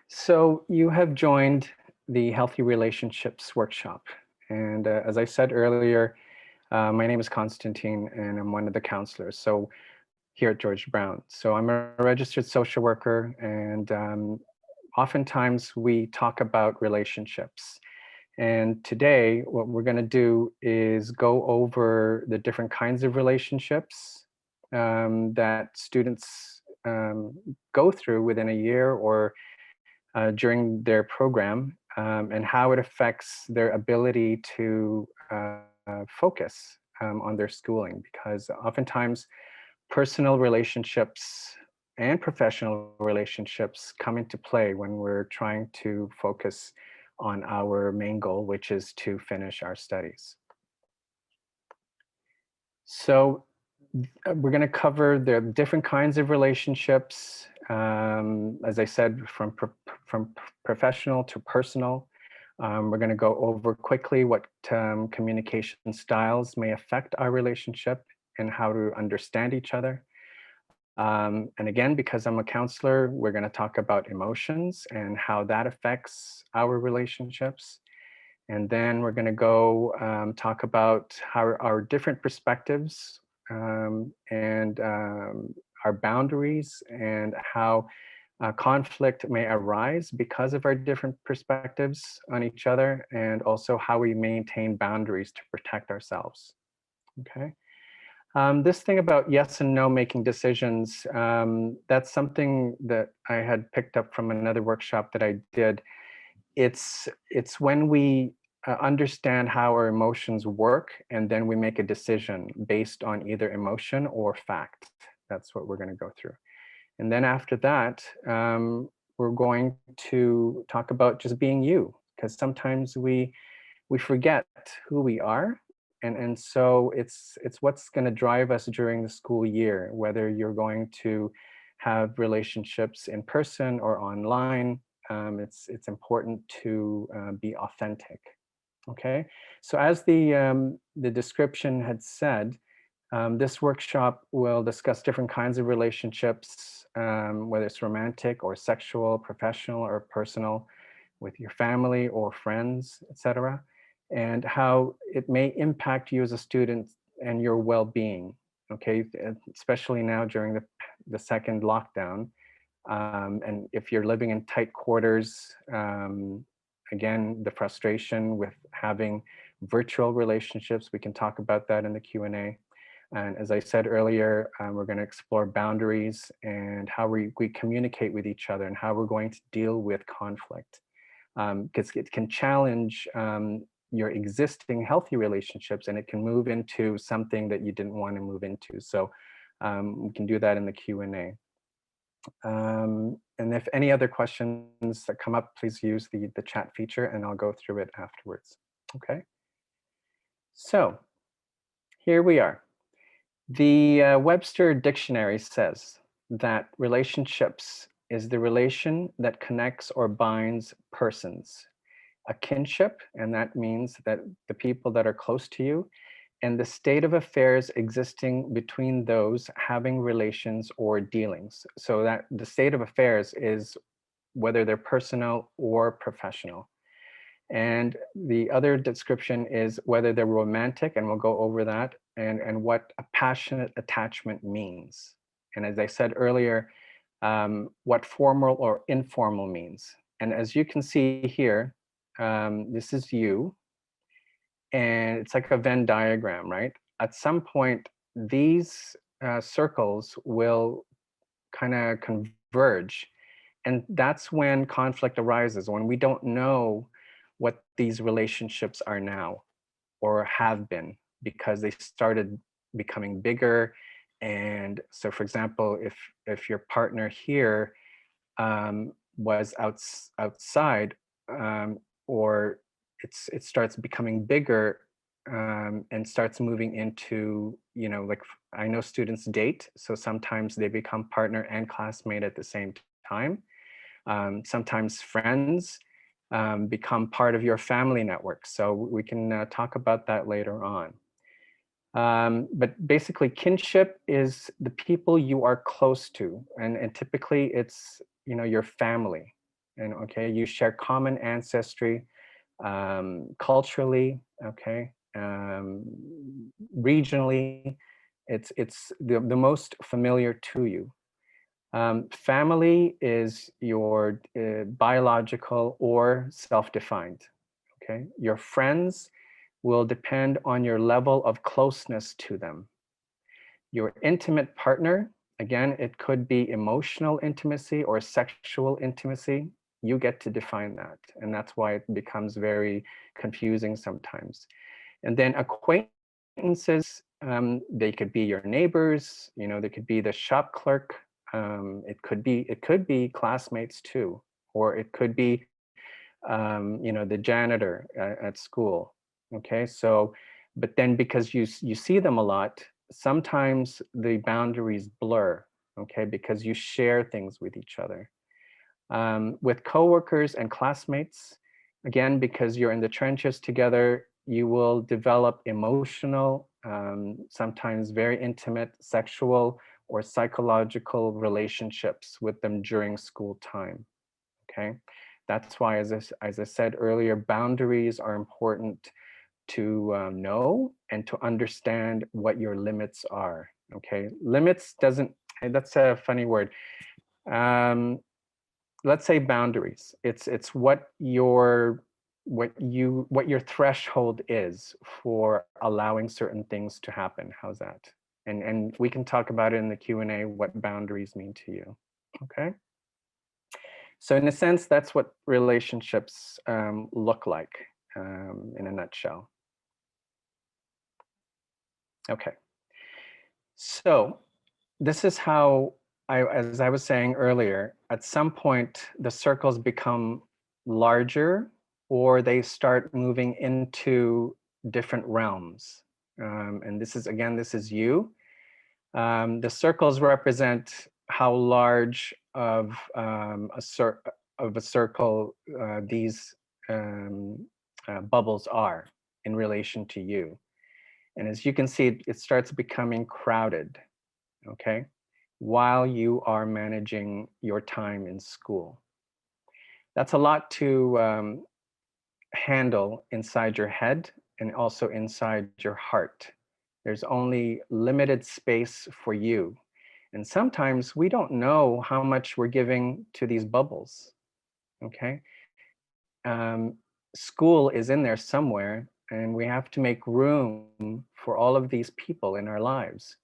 So you have joined the Healthy Relationships Workshop. And as I said earlier, my name is Constantine and I'm one of the counselors here at George Brown. So I'm a registered social worker and oftentimes we talk about relationships. And today what we're going to do is go over the different kinds of relationships that students go through within a year or during their program and how it affects their ability to focus on their schooling. Because oftentimes personal relationships and professional relationships come into play when we're trying to focus on our main goal, which is to finish our studies. So we're going to cover the different kinds of relationships, as I said, from professional to personal. We're going to go over quickly what communication styles may affect our relationship and how to understand each other. And again, because I'm a counselor, we're going to talk about emotions and how that affects our relationships. And then we're going to go talk about how our different perspectives and our boundaries and how conflict may arise because of our different perspectives on each other, and also how we maintain boundaries to protect ourselves. Okay. This thing about yes and no making decisions, that's something that I had picked up from another workshop that I did. It's when we understand how our emotions work and then we make a decision based on either emotion or fact. That's what we're going to go through. And then after that, we're going to talk about just being you, because sometimes we forget who we are. And so it's what's going to drive us during the school year, whether you're going to have relationships in person or online. It's important to be authentic. Okay, so as the description had said, this workshop will discuss different kinds of relationships, whether it's romantic or sexual, professional or personal, with your family or friends, etc., and how it may impact you as a student and your well-being. Okay, especially now during the second lockdown, and if you're living in tight quarters, again, the frustration with having virtual relationships, we can talk about that in the Q&A. And as I said earlier, we're going to explore boundaries and how we communicate with each other and how we're going to deal with conflict. Because it can challenge your existing healthy relationships, and it can move into something that you didn't want to move into. So we can do that in the Q&A. And if any other questions that come up, please use the chat feature and I'll go through it afterwards. Okay. So here we are. The Webster Dictionary says that relationships is the relation that connects or binds persons. A kinship, and that means that the people that are close to you, and the state of affairs existing between those having relations or dealings. So that the state of affairs is whether they're personal or professional. And the other description is whether they're romantic, and we'll go over that, and what a passionate attachment means. And as I said earlier, what formal or informal means. And as you can see here, this is you, and it's like a Venn diagram, right? At some point, these circles will kind of converge, and that's when conflict arises, when we don't know what these relationships are now or have been, because they started becoming bigger. And so, for example, if your partner here was outside, or it starts becoming bigger, and starts moving into, like, I know students date, so sometimes they become partner and classmate at the same time. Sometimes friends become part of your family network. So we can talk about that later on. But basically, kinship is the people you are close to, and typically it's your family. and okay, you share common ancestry, culturally, okay, regionally, it's the most familiar to you. Family is your biological or self-defined, okay? Your friends will depend on your level of closeness to them. Your intimate partner, again, it could be emotional intimacy or sexual intimacy. You get to define that. And that's why it becomes very confusing sometimes. And then acquaintances, they could be your neighbors, you know, they could be the shop clerk. It could be classmates too, or it could be, you know, the janitor at school. Okay, so, but then because you see them a lot, sometimes the boundaries blur. Okay, because you share things with each other. With coworkers and classmates, again, because you're in the trenches together, you will develop emotional, sometimes very intimate sexual or psychological relationships with them during school time. Okay, that's why, as I said earlier, boundaries are important to know and to understand what your limits are. Okay, limits doesn't, that's a funny word. Let's say boundaries. It's what your threshold is for allowing certain things to happen. How's that? And we can talk about it in the Q&A, what boundaries mean to you. Okay. So in a sense, that's what relationships look like in a nutshell. Okay. So this is how as I was saying earlier, at some point, the circles become larger or they start moving into different realms. And this is, again, this is you. The circles represent how large of a circle these bubbles are in relation to you. And as you can see, it starts becoming crowded, okay, while you are managing your time in school. That's a lot to handle inside your head and also inside your heart. There's only limited space for you. And sometimes we don't know how much we're giving to these bubbles, okay? School is in there somewhere, and we have to make room for all of these people in our lives.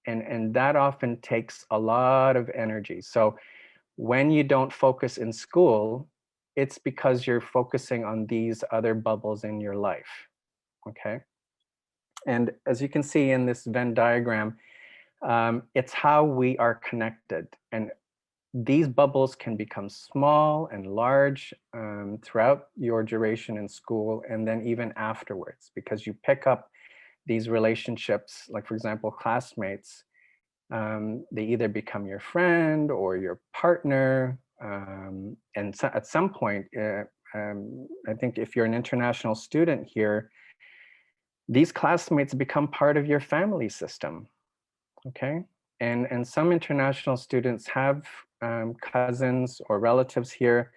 And that often takes a lot of energy. So when you don't focus in school, it's because you're focusing on these other bubbles in your life, okay? And as you can see in this Venn diagram, it's how we are connected. And these bubbles can become small and large throughout your duration in school and then even afterwards, because you pick up these relationships, like for example, classmates, they either become your friend or your partner. And so at some point, I think if you're an international student here, these classmates become part of your family system, okay? And some international students have cousins or relatives here,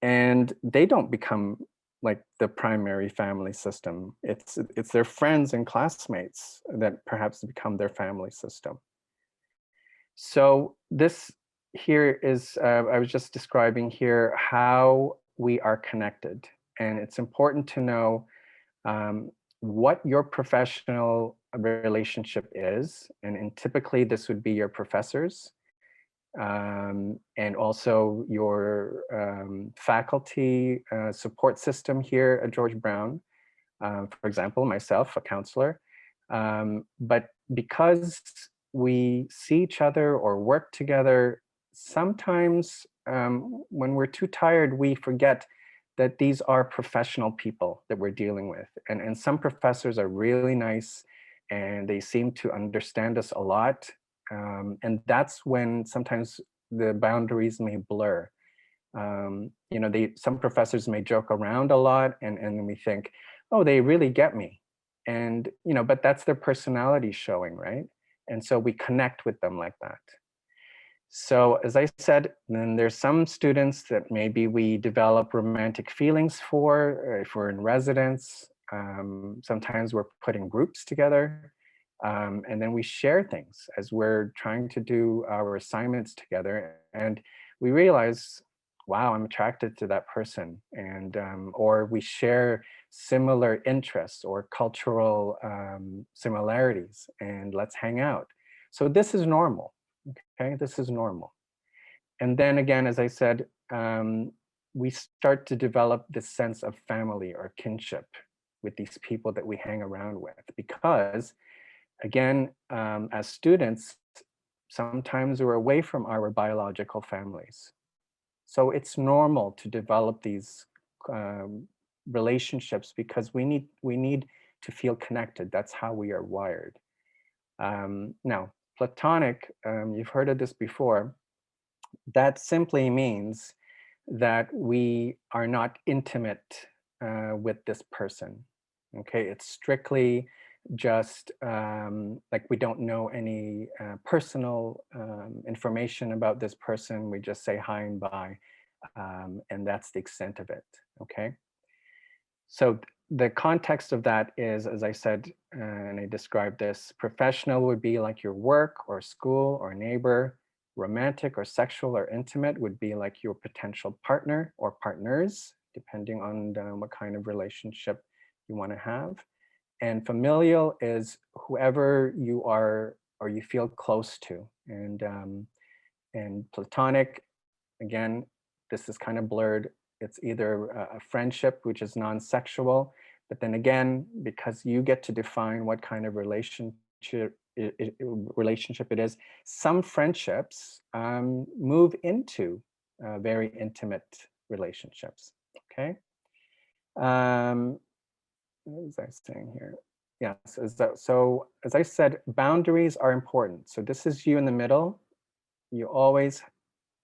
and they don't become like the primary family system. It's their friends and classmates that perhaps become their family system. So this here is, I was just describing here how we are connected. And it's important to know what your professional relationship is. And typically this would be your professors and also your faculty support system here at George Brown. For example, myself, a counselor. But because we see each other or work together, sometimes when we're too tired, we forget that these are professional people that we're dealing with. And some professors are really nice and they seem to understand us a lot. And that's when sometimes the boundaries may blur. You know, some professors may joke around a lot and we think, oh, they really get me. And, you know, but that's their personality showing, right? And so we connect with them like that. So as I said, then there's some students that maybe we develop romantic feelings for if we're in residence. Sometimes we're put in groups together, and then we share things as we're trying to do our assignments together. And we realize, wow, I'm attracted to that person. And or we share similar interests or cultural similarities, and let's hang out. So this is normal. Okay, this is normal. And then again, as I said, we start to develop this sense of family or kinship with these people that we hang around with. Because again, as students, sometimes we're away from our biological families. So it's normal to develop these relationships because we need to feel connected. That's how we are wired. Now, platonic, you've heard of this before, that simply means that we are not intimate with this person. Okay, it's strictly just like we don't know any personal information about this person. We just say hi and bye, and that's the extent of it. Okay. So the context of that is, as I said, and I described this, professional would be like your work or school or neighbor. Romantic or sexual or intimate would be like your potential partner or partners, depending on what kind of relationship you want to have. And familial is whoever you are or you feel close to. And platonic, again, this is kind of blurred. It's either a friendship, which is non-sexual, but then again, because you get to define what kind of relationship it is, some friendships move into very intimate relationships. Okay. What was I saying here? Yes. So as I said, boundaries are important. So this is you in the middle. You always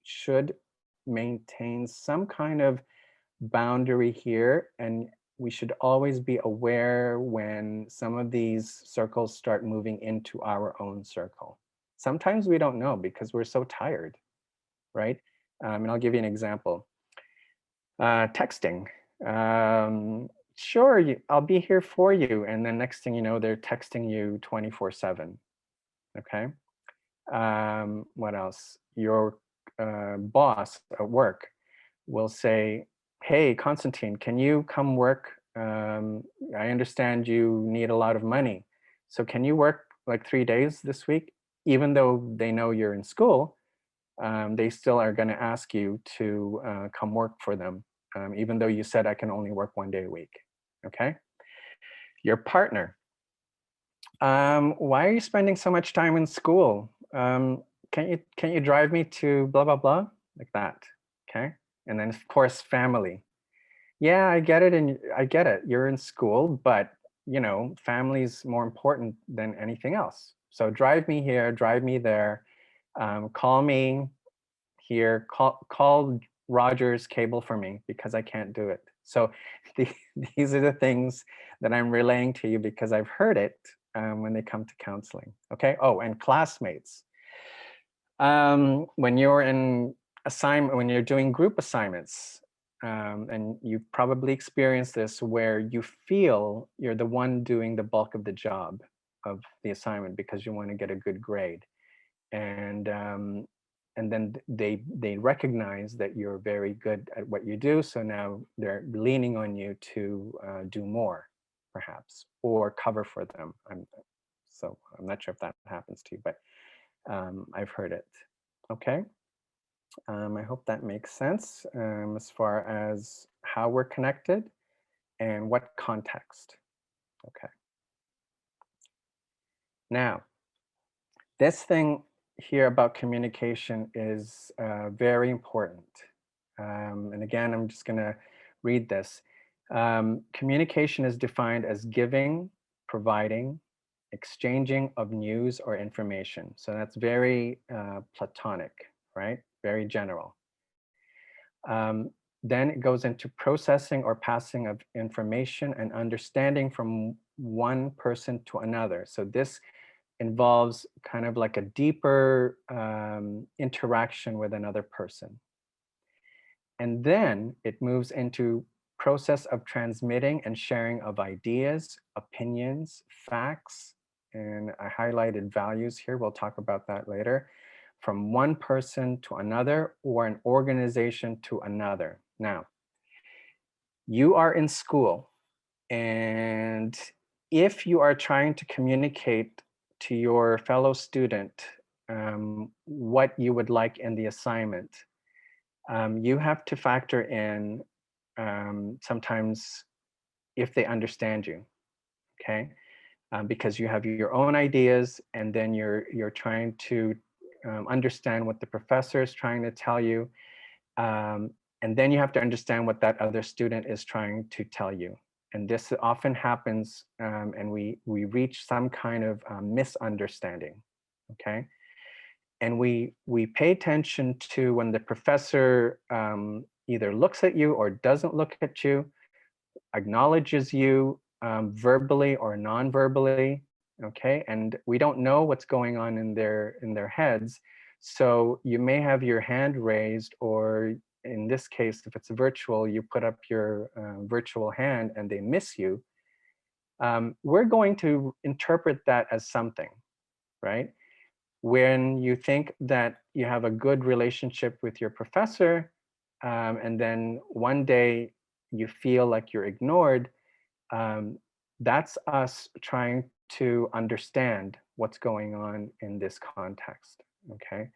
should maintain some kind of boundary here, and we should always be aware when some of these circles start moving into our own circle. Sometimes we don't know because we're so tired, right? And I'll give you an example. Texting. Sure, I'll be here for you. And then next thing you know, they're texting you 24/7. Okay. What else? Your boss at work will say, hey, Constantine, can you come work? I understand you need a lot of money. So can you work like 3 days this week? Even though they know you're in school, they still are going to ask you to come work for them, even though you said I can only work 1 day a week. Okay. Your partner. Why are you spending so much time in school? Can't you drive me to blah, blah, blah? Like that. Okay. And then of course, family. Yeah, I get it. And I get it. You're in school, but family's more important than anything else. So drive me here, drive me there. Call me here, call Rogers Cable for me because I can't do it. So these are the things that I'm relaying to you because I've heard it when they come to counseling. Okay. Oh, and classmates. When you're in when you're doing group assignments, and you've probably experienced this where you feel you're the one doing the bulk of the job of the assignment because you want to get a good grade. And then they recognize that you're very good at what you do, so now they're leaning on you to do more, perhaps, or cover for them. So I'm not sure if that happens to you, but I've heard it. Okay. I hope that makes sense as far as how we're connected and what context. Okay. Now, this thing here about communication is very important. And again, I'm just going to read this. Communication is defined as giving, providing, exchanging of news or information. So that's very platonic, right? Very general. Then it goes into processing or passing of information and understanding from one person to another. So this involves kind of like a deeper interaction with another person. And then it moves into process of transmitting and sharing of ideas, opinions, facts, and I highlighted values here. We'll talk about that later. From one person to another or an organization to another. Now, you are in school, and if you are trying to communicate to your fellow student what you would like in the assignment, you have to factor in sometimes if they understand you, okay? Because you have your own ideas, and then you're trying to understand what the professor is trying to tell you, and then you have to understand what that other student is trying to tell you. And this often happens, and we reach some kind of misunderstanding, okay? And we pay attention to when the professor either looks at you or doesn't look at you, acknowledges you verbally or non-verbally, okay? And we don't know what's going on in their heads. So you may have your hand raised, or in this case, if it's virtual, you put up your virtual hand and they miss you. We're going to interpret that as something, right? When you think that you have a good relationship with your professor, and then one day you feel like you're ignored, that's us trying to understand what's going on in this context, okay?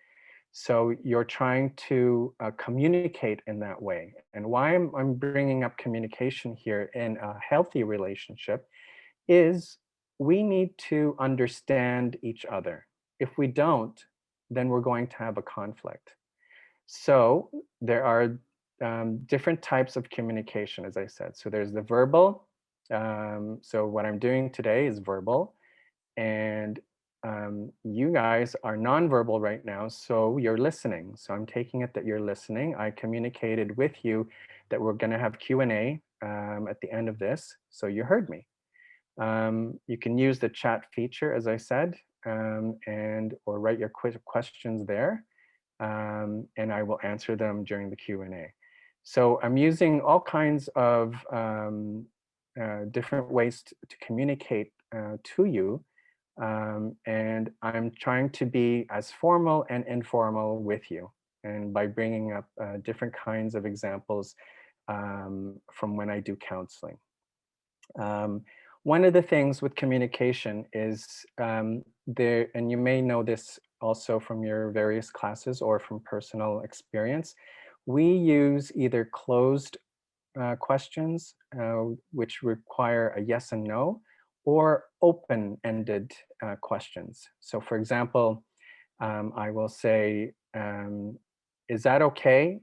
So you're trying to communicate in that way. And why I'm bringing up communication here in a healthy relationship is we need to understand each other. If we don't, then we're going to have a conflict. So there are different types of communication, as I said. So there's the verbal. So what I'm doing today is verbal, and you guys are nonverbal right now, so you're listening. So I'm taking it that you're listening. I communicated with you that we're going to have Q&A at the end of this, so you heard me. You can use the chat feature, as I said, and or write your questions there, and I will answer them during the Q&A. So I'm using all kinds of different ways to communicate to you, and I'm trying to be as formal and informal with you, and by bringing up different kinds of examples from when I do counseling. One of the things with communication is there, and you may know this also from your various classes or from personal experience, we use either closed questions, which require a yes and no, or open-ended questions. So for example, I will say, is that okay?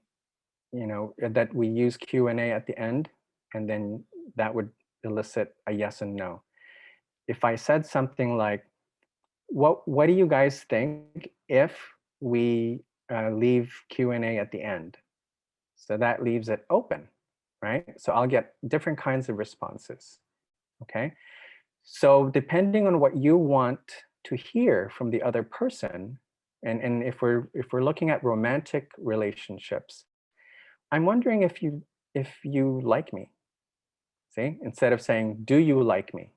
You know, that we use Q&A at the end, and then that would elicit a yes and no. If I said something like, what do you guys think if we leave Q&A at the end? So that leaves it open, right? So I'll get different kinds of responses, okay? So depending on what you want to hear from the other person, and if we're looking at romantic relationships, I'm wondering if you like me. See, instead of saying, do you like me?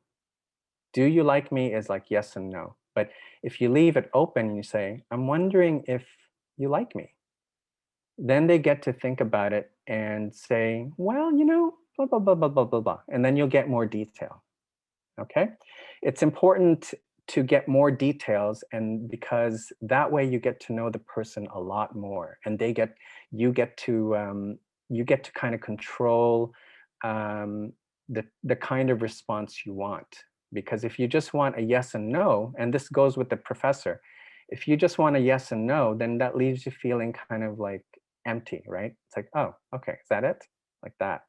Do you like me is like yes and no. But if you leave it open and you say, I'm wondering if you like me, then they get to think about it and say, well, you know, blah, blah, blah, blah, blah, blah, blah. And then you'll get more detail, okay? It's important to get more details, and because that way you get to know the person a lot more, and you get to kind of control the kind of response you want. Because if you just want a yes and no, and this goes with the professor, if you just want a yes and no, then that leaves you feeling kind of like empty, right? It's like, oh, okay, is that it? Like that.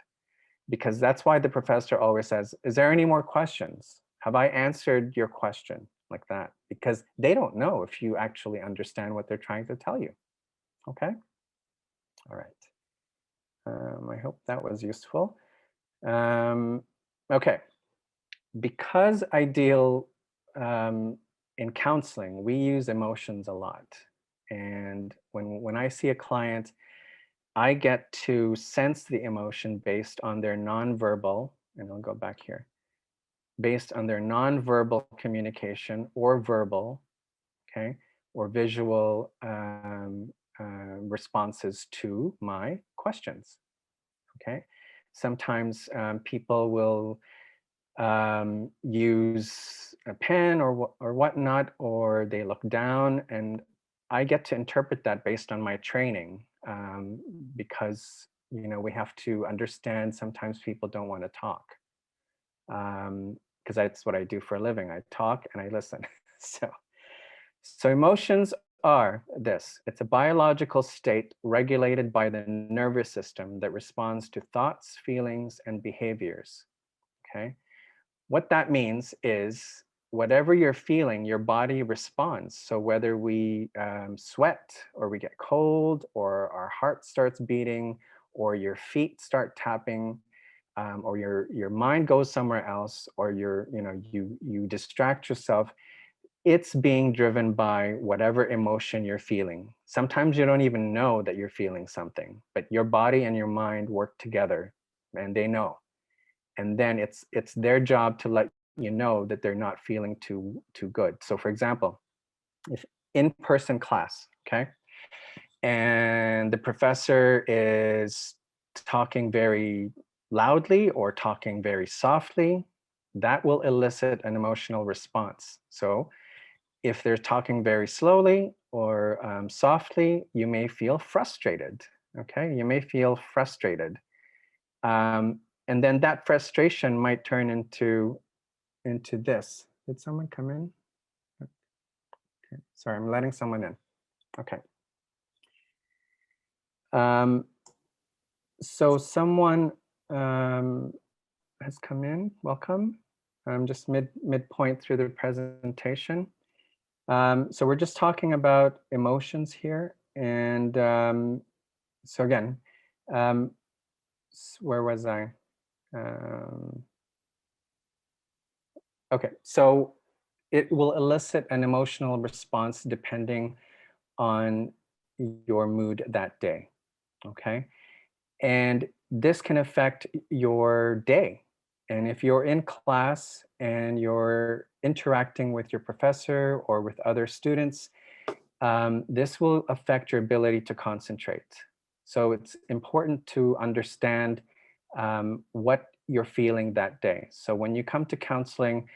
Because that's why the professor always says, is there any more questions? Have I answered your question? Like that, because they don't know if you actually understand what they're trying to tell you. Okay. All right. I hope that was useful. Okay. Because I deal in counseling, we use emotions a lot. And when I see a client, I get to sense the emotion based on their nonverbal, and I'll go back here, based on their nonverbal communication or verbal, okay, or visual responses to my questions, okay? Sometimes people will use a pen or whatnot, or they look down, and I get to interpret that based on my training, because we have to understand sometimes people don't want to talk, because that's what I do for a living. I talk and I listen. So emotions are this. It's a biological state regulated by the nervous system that responds to thoughts, feelings, and behaviors. Okay. What that means is whatever you're feeling, your body responds. So whether we sweat or we get cold or our heart starts beating or your feet start tapping, or your mind goes somewhere else, or you distract yourself, it's being driven by whatever emotion you're feeling. Sometimes you don't even know that you're feeling something, but your body and your mind work together and they know. And then it's their job to let you know that they're not feeling too good. So for example, if in-person class, okay, and the professor is talking very loudly or talking very softly, that will elicit an emotional response. So if they're talking very slowly or softly, you may feel frustrated. Okay, you may feel frustrated, and then that frustration might turn into this. Did someone come in? Okay. Sorry, I'm letting someone in. Okay. So someone has come in. Welcome. I'm just midpoint through the presentation. So we're just talking about emotions here, and so again, where was I? Okay, so it will elicit an emotional response depending on your mood that day, okay? And this can affect your day. And if you're in class and you're interacting with your professor or with other students, this will affect your ability to concentrate. So it's important to understand what you're feeling that day. So when you come to counseling,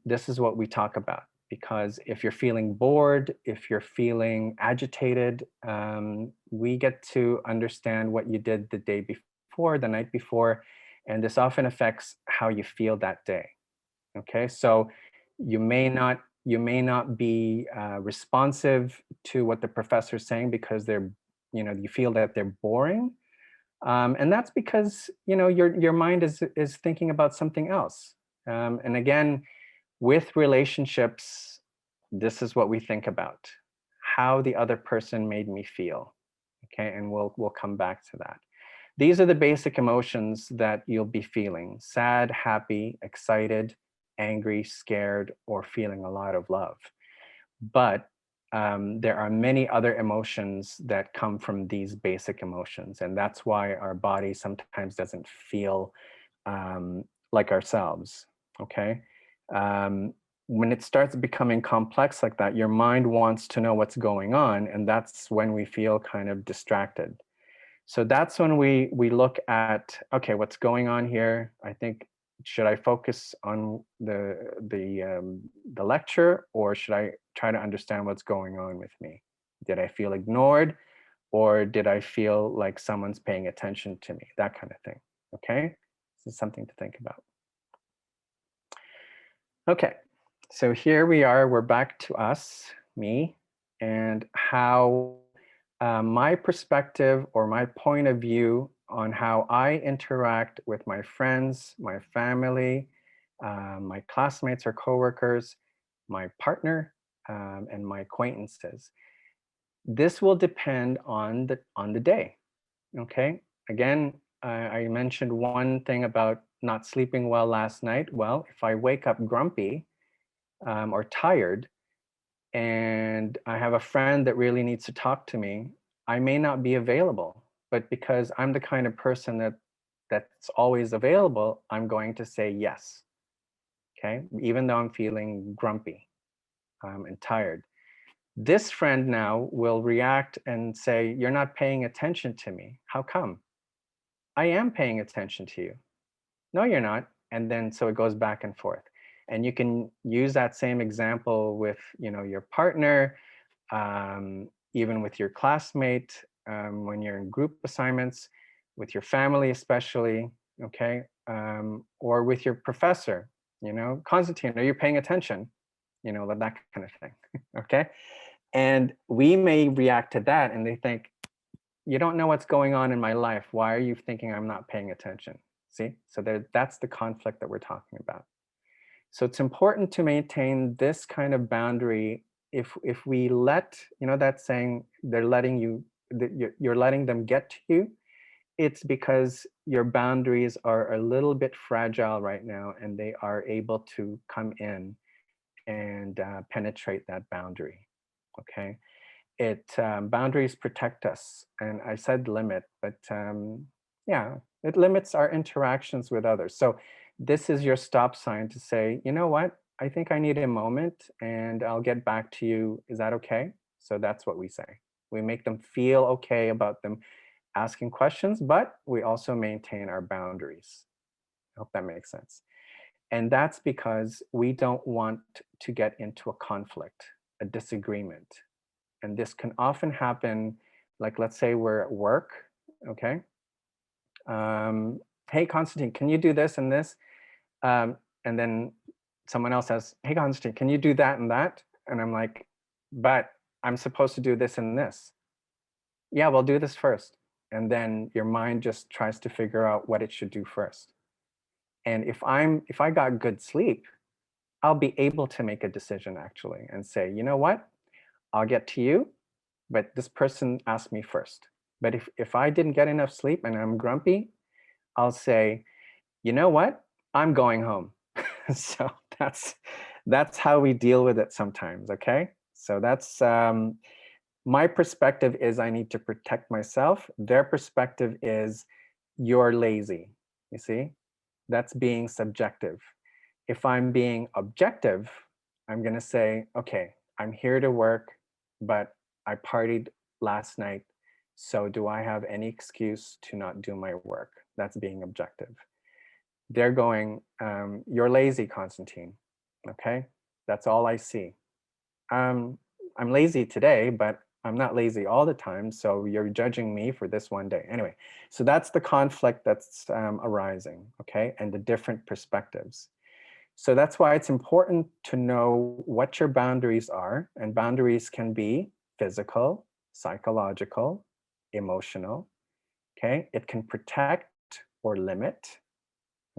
this is what we talk about. Because if you're feeling bored, if you're feeling agitated, we get to understand what you did the day before, the night before, and this often affects how you feel that day. Okay, so you may not be responsive to what the professor is saying because you feel that they're boring, and that's because your mind is thinking about something else. And again, with relationships, this is what we think about: how the other person made me feel. Okay, and we'll come back to that. These are the basic emotions that you'll be feeling: sad, happy, excited, angry, scared, or feeling a lot of love. But there are many other emotions that come from these basic emotions, and that's why our body sometimes doesn't feel like ourselves, okay? When it starts becoming complex like that, your mind wants to know what's going on, and that's when we feel kind of distracted. So that's when we look at, okay, what's going on here? I think, should I focus on the lecture, or should I try to understand what's going on with me? Did I feel ignored, or did I feel like someone's paying attention to me? That kind of thing. Okay, this is something to think about. Okay, so here we are. We're back to us, me, and how my perspective or my point of view on how I interact with my friends, my family, my classmates or coworkers, my partner, and my acquaintances. This will depend on the day. Okay. Again, I mentioned one thing about not sleeping well last night. Well, if I wake up grumpy, or tired, and I have a friend that really needs to talk to me, I may not be available, but because I'm the kind of person that's always available, I'm going to say yes, okay? Even though I'm feeling grumpy and tired. This friend now will react and say, "You're not paying attention to me. How come?" "I am paying attention to you." "No, you're not." And then so it goes back and forth. And you can use that same example with, your partner, even with your classmate, when you're in group assignments, with your family especially, okay, or with your professor. "Constantine, are you paying attention?" That kind of thing. Okay, and we may react to that, and they think, "You don't know what's going on in my life. Why are you thinking I'm not paying attention?" See, so that's the conflict that we're talking about. So it's important to maintain this kind of boundary. If we let, that saying, they're letting you, that you're letting them get to you, it's because your boundaries are a little bit fragile right now, and they are able to come in and penetrate that boundary. Okay, boundaries protect us, and I said limit, but yeah, it limits our interactions with others. So this is your stop sign to say, "You know what, I think I need a moment and I'll get back to you. Is that okay?" So that's what we say. We make them feel okay about them asking questions, but we also maintain our boundaries. I hope that makes sense. And that's because we don't want to get into a conflict, a disagreement. And this can often happen, like, let's say we're at work, okay? "Hey, Constantine, can you do this and this?" And then someone else says, "Hey, Constantine, can you do that and that?" And I'm like, "But I'm supposed to do this and this." "Yeah, well, do this first." And then your mind just tries to figure out what it should do first. And if I got good sleep, I'll be able to make a decision actually and say, "You know what? I'll get to you, but this person asked me first." But if I didn't get enough sleep and I'm grumpy, I'll say, "You know what? I'm going home." So that's how we deal with it sometimes, okay? So that's my perspective is I need to protect myself. Their perspective is you're lazy. You see? That's being subjective. If I'm being objective, I'm going to say, "Okay, I'm here to work, but I partied last night. So do I have any excuse to not do my work?" That's being objective. They're going, "You're lazy, Constantine." Okay, that's all I see. Um, I'm lazy today, but I'm not lazy all the time. So you're judging me for this one day. Anyway, so that's the conflict that's arising, okay, and the different perspectives. So that's why it's important to know what your boundaries are. And boundaries can be physical, psychological, emotional. Okay. It can protect or limit.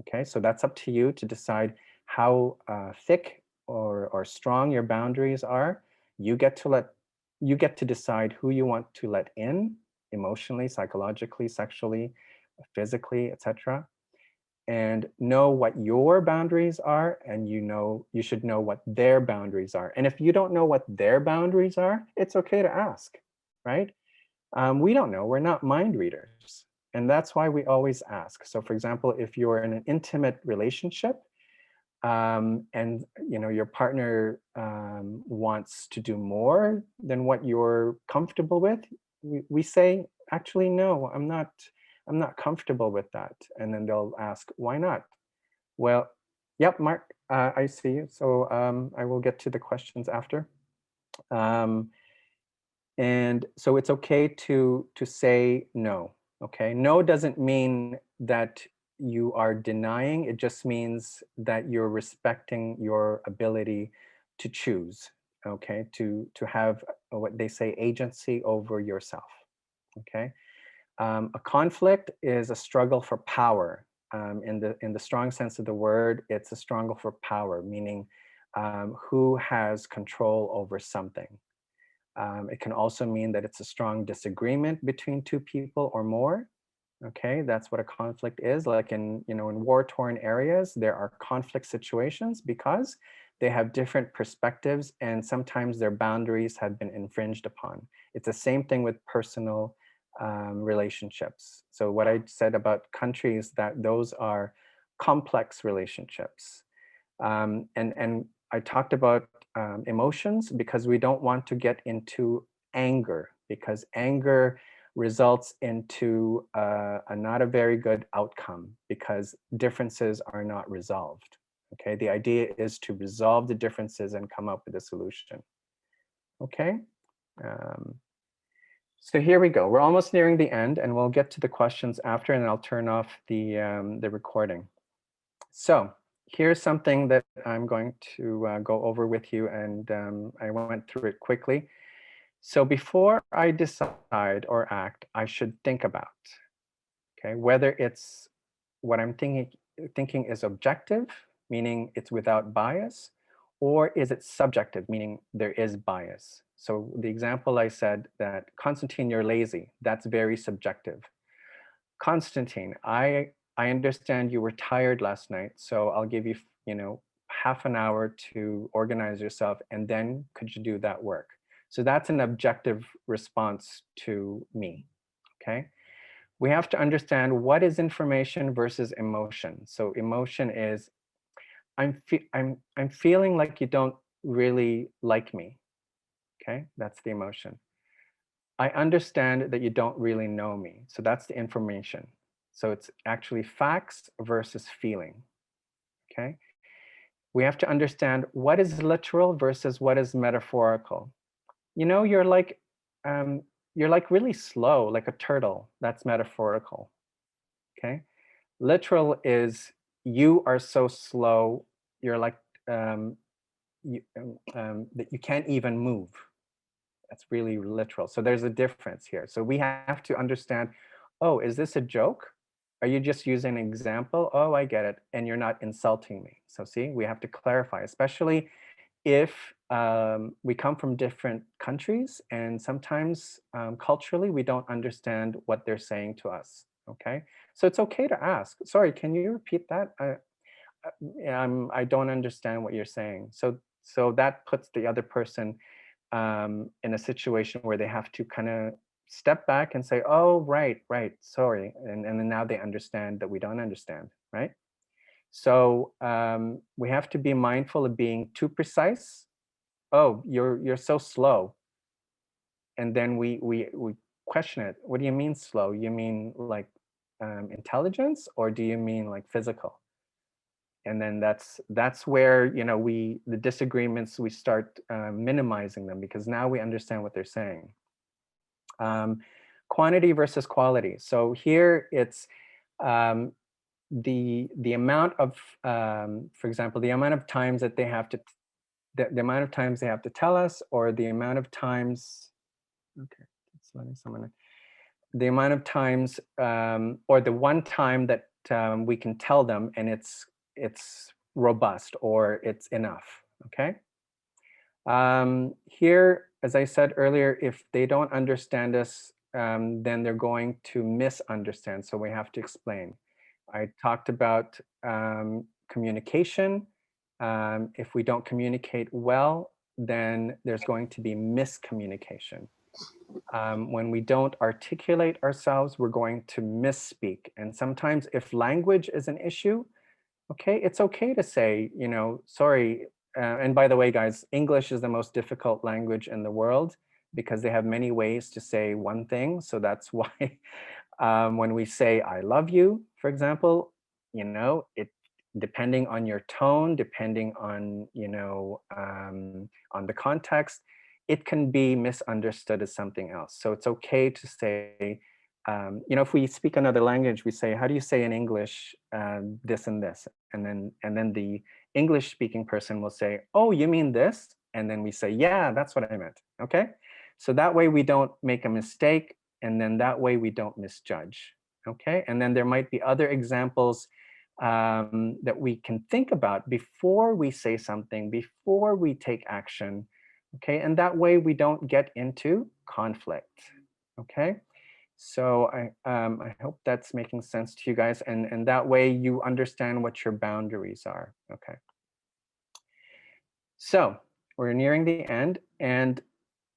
Okay. So that's up to you to decide how thick or strong your boundaries are. You get to decide who you want to let in emotionally, psychologically, sexually, physically, etc., and know what your boundaries are, and you should know what their boundaries are. And if you don't know what their boundaries are, it's okay to ask, right? We don't know, we're not mind readers, and that's why we always ask. So for example, if you're in an intimate relationship, and your partner wants to do more than what you're comfortable with, we say, "Actually, no, I'm not comfortable with that." And then they'll ask, "Why not?" "Well, yep, Mark, I see you. So I will get to the questions after." Um, and so it's okay to say no. Okay, no doesn't mean that you are denying. It just means that you're respecting your ability to choose. Okay, to have what they say, agency over yourself. Okay. A conflict is a struggle for power. In the strong sense of the word, it's a struggle for power, meaning who has control over something. It can also mean that it's a strong disagreement between two people or more. Okay, that's what a conflict is. Like in war-torn areas, there are conflict situations because they have different perspectives, and sometimes their boundaries have been infringed upon. It's the same thing with personal relationships. So what I said about countries, that those are complex relationships. And I talked about emotions because we don't want to get into anger, because anger results into not a very good outcome because differences are not resolved. Okay, the idea is to resolve the differences and come up with a solution. Okay, so here we go. We're almost nearing the end, and we'll get to the questions after, and I'll turn off the recording. So here's something that I'm going to go over with you, and I went through it quickly. So before I decide or act, I should think about, okay, whether it's what I'm thinking is objective, meaning it's without bias, or is it subjective, meaning there is bias. So the example I said that, Constantine, you're lazy, that's very subjective. Constantine, I understand you were tired last night, so I'll give you, half an hour to organize yourself, and then could you do that work? So that's an objective response to me, okay? We have to understand what is information versus emotion. So emotion is, I'm feeling like you don't really like me, okay? That's the emotion. I understand that you don't really know me. So that's the information. So it's actually facts versus feeling, okay? We have to understand what is literal versus what is metaphorical. You're like really slow, like a turtle. That's metaphorical, okay? Literal is you are so slow, you're like, that you can't even move. That's really literal. So there's a difference here. So we have to understand, oh, is this a joke? Are you just using an example? Oh, I get it. And you're not insulting me. So see, we have to clarify, especially if we come from different countries, and sometimes culturally we don't understand what they're saying to us. Okay, so it's okay to ask, sorry, can you repeat that? I don't understand what you're saying. So that puts the other person in a situation where they have to kind of step back and say, oh, right, sorry. And then now they understand that we don't understand, right? So we have to be mindful of being too precise. Oh, you're so slow. And then we question it. What do you mean slow? You mean like intelligence, or do you mean like physical? And then that's where the disagreements, we start minimizing them, because now we understand what they're saying. Quantity versus quality. So here it's the amount of, for example, the amount of times that they have to, the amount of times they have to tell us, or the amount of times. Okay, it's letting someone. The amount of times, or the one time that we can tell them, and it's robust, or it's enough. Okay. Here, as I said earlier, if they don't understand us, then they're going to misunderstand. So we have to explain. I talked about communication. If we don't communicate well, then there's going to be miscommunication. When we don't articulate ourselves, we're going to misspeak. And sometimes if language is an issue, okay, it's okay to say, sorry. And by the way, guys, English is the most difficult language in the world because they have many ways to say one thing. So that's why when we say I love you, for example, it, depending on your tone, depending on, on the context, it can be misunderstood as something else. So it's okay to say, if we speak another language, we say, how do you say in English this and this? And then the English speaking person will say, oh, you mean this? And then we say, yeah, that's what I meant. Okay. So that way we don't make a mistake. And then that way we don't misjudge. Okay. And then there might be other examples that we can think about before we say something, before we take action. Okay. And that way we don't get into conflict. Okay. So I hope that's making sense to you guys. And that way you understand what your boundaries are. Okay. So we're nearing the end. And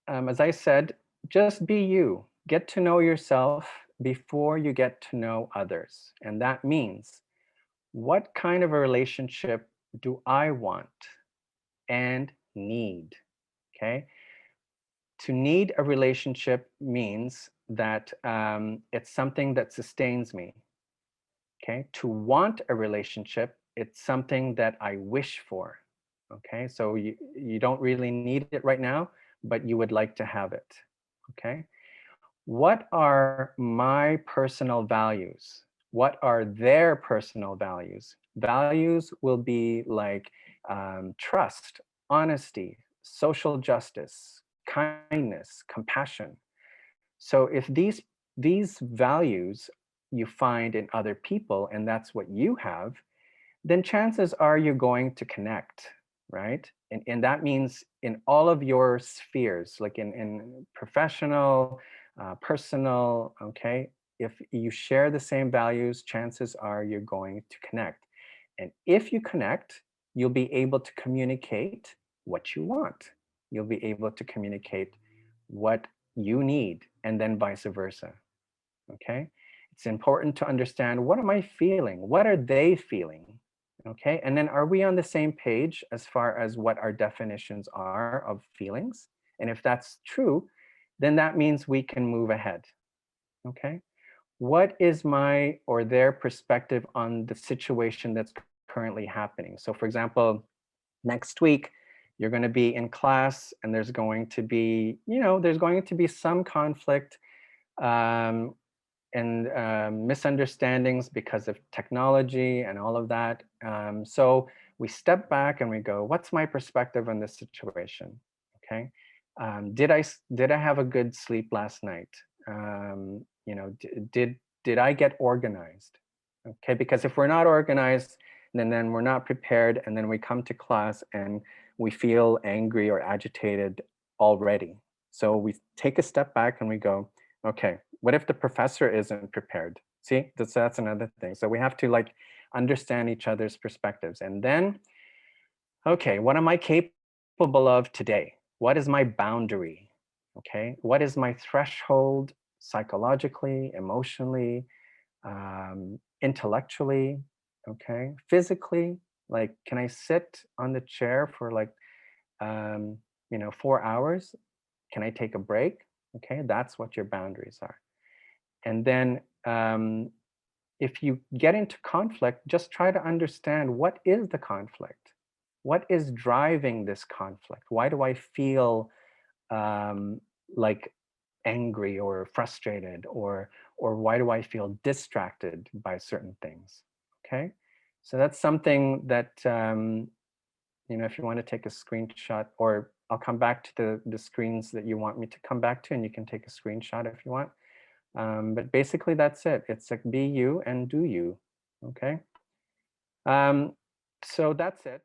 as I said, just be you. Get to know yourself before you get to know others. And that means, what kind of a relationship do I want and need? Okay. To need a relationship means that it's something that sustains me. Okay. To want a relationship, it's something that I wish for. Okay. So you don't really need it right now, but you would like to have it. Okay. What are my personal values? What are their personal values? Values will be like trust, honesty, social justice, kindness, compassion. So if these values you find in other people and that's what you have, then chances are you're going to connect, right? And that means in all of your spheres, like in professional, personal, okay? If you share the same values, chances are you're going to connect. And if you connect, you'll be able to communicate what you want. You'll be able to communicate what you need, and then vice versa, okay? It's important to understand, what am I feeling? What are they feeling? Okay, and then are we on the same page as far as what our definitions are of feelings? And if that's true, then that means we can move ahead. Okay, what is my or their perspective on the situation that's currently happening? So for example, next week, you're going to be in class and there's going to be, there's going to be some conflict um, and misunderstandings because of technology and all of that. So we step back and we go, what's my perspective on this situation? Okay. Did I have a good sleep last night? Did I get organized? Okay, because if we're not organized, then we're not prepared, and then we come to class and we feel angry or agitated already. So we take a step back and we go, okay, what if the professor isn't prepared? See, that's another thing. So we have to like understand each other's perspectives. And then, okay, what am I capable of today? What is my boundary? Okay, what is my threshold psychologically, emotionally, intellectually, okay, physically? Like, can I sit on the chair for like, 4 hours? Can I take a break? Okay, that's what your boundaries are. And then if you get into conflict, just try to understand, what is the conflict? What is driving this conflict? Why do I feel like angry or frustrated, or why do I feel distracted by certain things? Okay, so that's something that if you want to take a screenshot, or I'll come back to the screens that you want me to come back to, and you can take a screenshot if you want. But basically, that's it. It's like, be you and do you. Okay. So that's it.